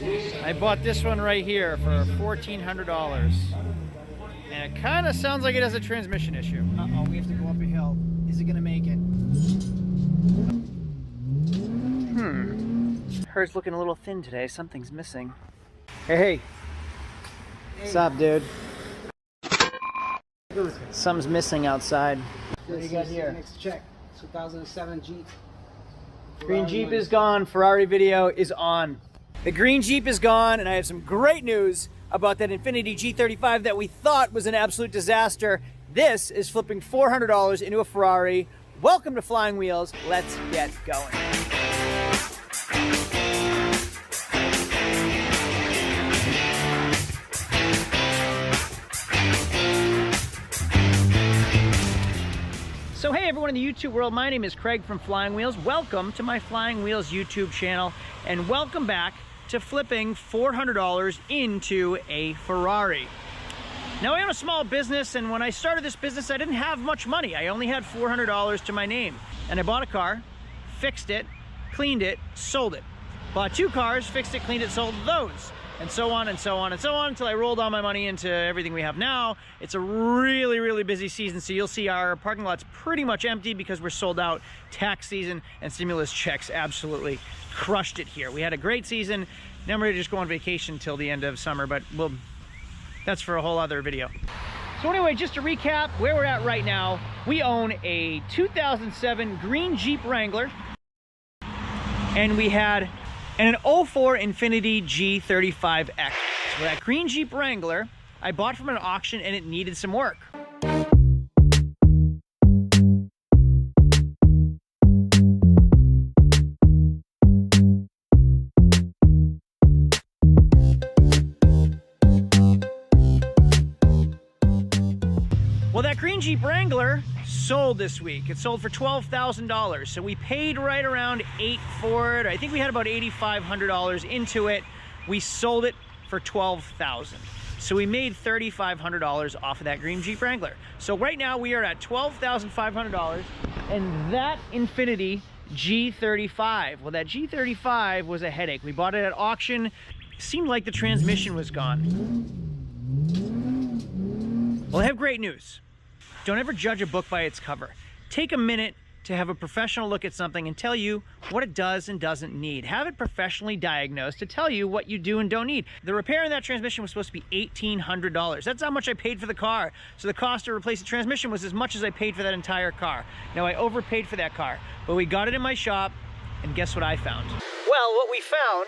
I bought this one right here for $1,400. And it kind of sounds like it has a transmission issue. Uh-oh, we have to go up a hill. Is it going to make it? Hers looking a little thin today. Something's missing. Hey. What's up, dude? Something's missing outside. What do you got here? Next check. 2007 Jeep. Green Jeep is gone. Ferrari video is on. The green Jeep is gone, and I have some great news about that Infiniti G35 that we thought was an absolute disaster. This is flipping $400 into a Ferrari. Welcome to Flying Wheels. Let's get going. So hey everyone in the YouTube world, my name is Craig from Flying Wheels. Welcome to my Flying Wheels YouTube channel, and welcome back to flipping $400 into a Ferrari. Now I own a small business, and when I started this business I didn't have much money. I only had $400 to my name, and I bought a car, fixed it, cleaned it, sold it. Bought two cars, fixed it, cleaned it, sold those. And so on and so on and so on until I rolled all my money into everything we have now. It's a really busy season, so you'll see our parking lot's pretty much empty because we're sold out. Tax season and stimulus checks absolutely crushed it here. We had a great season. Now we're gonna just go on vacation till the end of summer, but that's for a whole other video. So anyway, just to recap where we're at right now, we own a 2007 green Jeep Wrangler, and we had an 04 Infiniti G35X. So that green Jeep Wrangler I bought from an auction, and it needed some work. Well, that green Jeep Wrangler sold this week. It sold for $12,000. So we paid right around $8,000 for it. I think we had about $8,500 into it. We sold it for $12,000. So we made $3,500 off of that green Jeep Wrangler. So right now we are at $12,500, and that Infiniti G35. Well, that G35 was a headache. We bought it at auction. It seemed like the transmission was gone. Well, I have great news. Don't ever judge a book by its cover. Take a minute to have a professional look at something and tell you what it does and doesn't need. Have it professionally diagnosed to tell you what you do and don't need. The repair in that transmission was supposed to be $1,800. That's how much I paid for the car. So the cost to replace the transmission was as much as I paid for that entire car. Now, I overpaid for that car, but we got it in my shop, and guess what I found? Well, what we found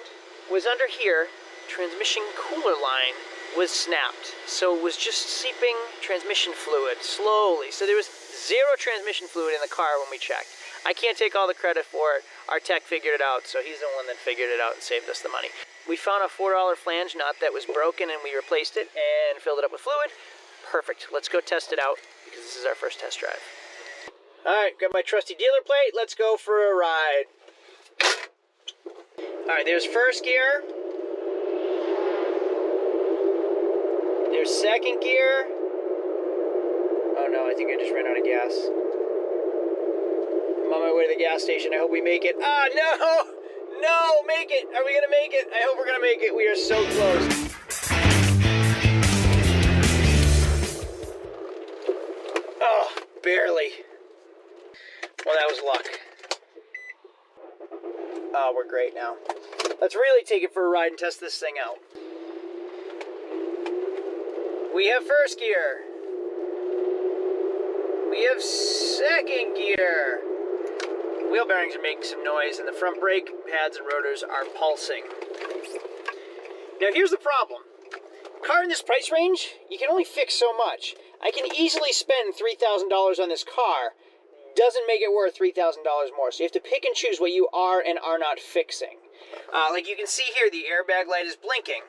was under here, transmission cooler line was snapped. So it was just seeping transmission fluid slowly. So there was zero transmission fluid in the car when we checked. I can't take all the credit for it. Our tech figured it out, so he's the one that figured it out and saved us the money. We found a $4 flange nut that was broken, and we replaced it and filled it up with fluid. Perfect. Let's go test it out because this is our first test drive. All right, got my trusty dealer plate. Let's go for a ride. All right, there's first gear. There's second gear. Oh no, I think I just ran out of gas. I'm on my way to the gas station. I hope we make it. Ah, no! No, make it! Are we gonna make it? I hope we're gonna make it. We are so close. Oh, barely. Well, that was luck. Oh, we're great now. Let's really take it for a ride and test this thing out. We have first gear. We have second gear. Wheel bearings are making some noise, and the front brake pads and rotors are pulsing. Now here's the problem. Car in this price range, you can only fix so much. I can easily spend $3,000 on this car. Doesn't make it worth $3,000 more. So you have to pick and choose what you are and are not fixing. Like you can see here, the airbag light is blinking.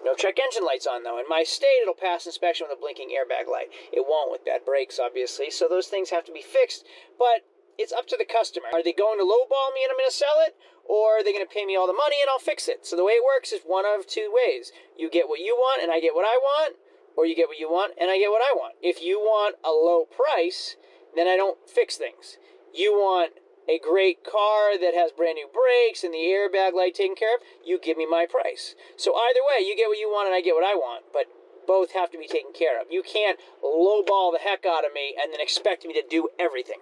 No check engine lights on though. In my state, it'll pass inspection with a blinking airbag light. It won't with bad brakes, obviously, so those things have to be fixed, but it's up to the customer. Are they going to lowball me and I'm going to sell it, or are they going to pay me all the money and I'll fix it? So the way it works is one of two ways. You get what you want and I get what I want, or you get what you want and I get what I want. If you want a low price, then I don't fix things. You want a great car that has brand new brakes and the airbag light taken care of, you give me my price. So either way, you get what you want and I get what I want, but both have to be taken care of. You can't lowball the heck out of me and then expect me to do everything.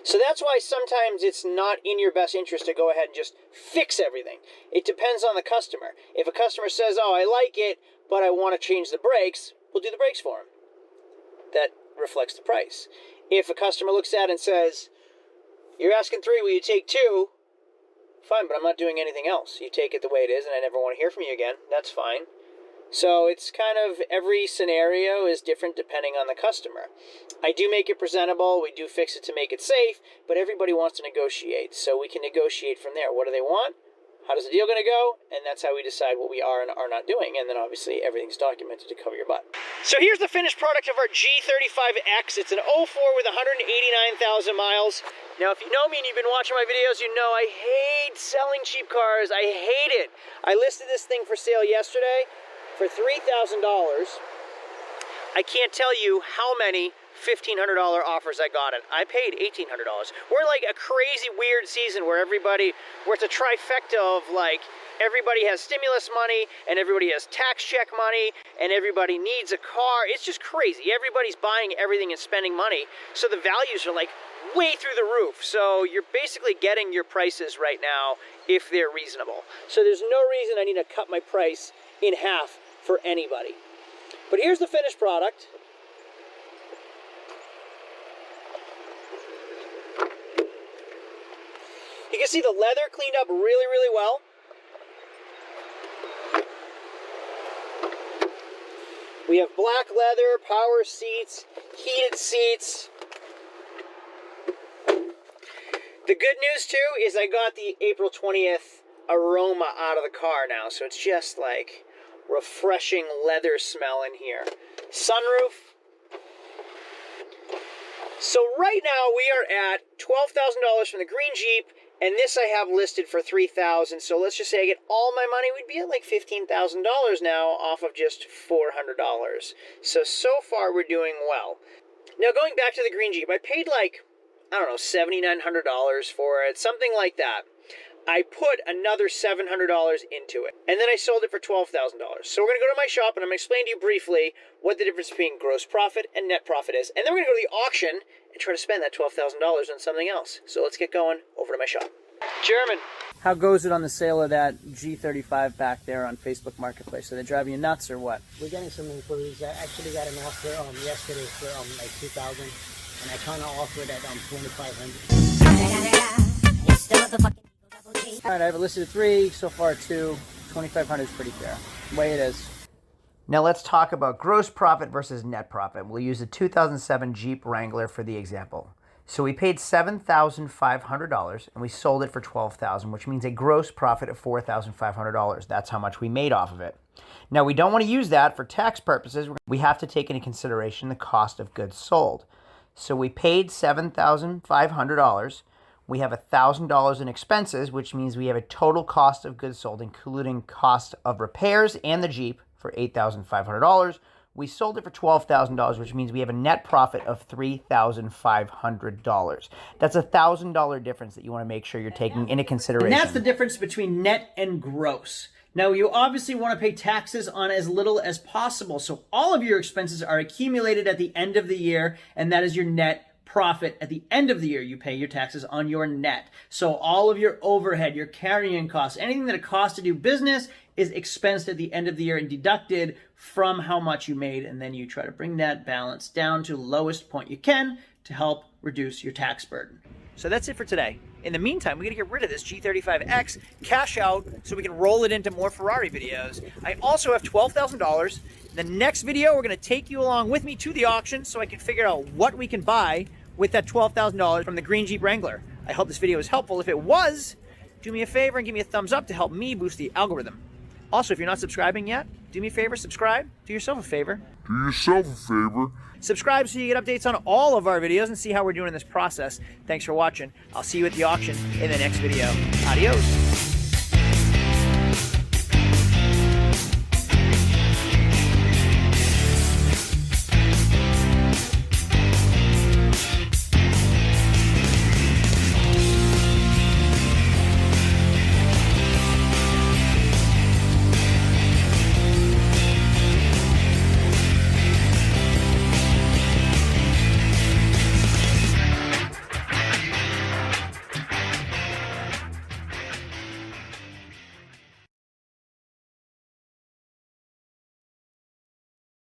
So that's why sometimes it's not in your best interest to go ahead and just fix everything. It depends on the customer. If a customer says, oh, I like it, but I want to change the brakes, we'll do the brakes for him. That reflects the price. If a customer looks at it and says, you're asking 3, will you take 2? Fine, but I'm not doing anything else. You take it the way it is and I never want to hear from you again. That's fine. So it's kind of, every scenario is different depending on the customer. I do make it presentable, we do fix it to make it safe, but everybody wants to negotiate, so we can negotiate from there. What do they want? How does the deal going to go? And that's how we decide what we are and are not doing, and then obviously everything's documented to cover your butt. So here's the finished product of our G35X. It's an 04 with 189,000 miles. Now, if you know me and you've been watching my videos, you know I hate selling cheap cars. I hate it. I listed this thing for sale yesterday for $3,000. I can't tell you how many $1,500 offers I got it. I paid $1,800. We're like a crazy weird season where it's a trifecta of like, everybody has stimulus money and everybody has tax check money and everybody needs a car. It's just crazy. Everybody's buying everything and spending money. So the values are like way through the roof. So you're basically getting your prices right now if they're reasonable. So there's no reason I need to cut my price in half for anybody. But here's the finished product. You can see the leather cleaned up really, really well. We have black leather, power seats, heated seats. The good news too is I got the April 20th aroma out of the car now, so it's just like refreshing leather smell in here. Sunroof. So right now we are at $12,000 from the green Jeep, and this I have listed for $3,000. So let's just say I get all my money, we'd be at like $15,000 now off of just $400. So far we're doing well. Now going back to the green Jeep, I paid like, I don't know, $7,900 for it, something like that. I put another $700 into it, and then I sold it for $12,000. So we're going to go to my shop, and I'm going to explain to you briefly what the difference between gross profit and net profit is. And then we're going to go to the auction and try to spend that $12,000 on something else. So let's get going over to my shop. German. How goes it on the sale of that G35 back there on Facebook Marketplace? Are they driving you nuts or what? We're getting some inquiries. I actually got an offer yesterday for like $2,000, and I kind of offered at $2,500. All right, I have it listed at 3, so far 2. $2,500 is pretty fair. The way it is. Now let's talk about gross profit versus net profit. We'll use a 2007 Jeep Wrangler for the example. So we paid $7,500 and we sold it for $12,000, which means a gross profit of $4,500. That's how much we made off of it. Now we don't want to use that for tax purposes. We have to take into consideration the cost of goods sold. So we paid $7,500. We have $1,000 in expenses, which means we have a total cost of goods sold, including cost of repairs and the Jeep, for $8,500. We sold it for $12,000, which means we have a net profit of $3,500. That's a $1,000 difference that you want to make sure you're taking into consideration. And that's the difference between net and gross. Now, you obviously want to pay taxes on as little as possible, so all of your expenses are accumulated at the end of the year, and that is your net profit. At the end of the year, you pay your taxes on your net. So all of your overhead, your carrying costs, anything that it costs to do business is expensed at the end of the year and deducted from how much you made, and then you try to bring that balance down to the lowest point you can to help reduce your tax burden. So that's it for today. In the meantime, we gotta get rid of this G35X, cash out, so we can roll it into more Ferrari videos. I also have $12,000. The next video, we're gonna take you along with me to the auction so I can figure out what we can buy with that $12,000 from the green Jeep Wrangler. I hope this video was helpful. If it was, do me a favor and give me a thumbs up to help me boost the algorithm. Also, if you're not subscribing yet, do me a favor, subscribe. Do yourself a favor. Subscribe so you get updates on all of our videos and see how we're doing in this process. Thanks for watching. I'll see you at the auction in the next video. Adios.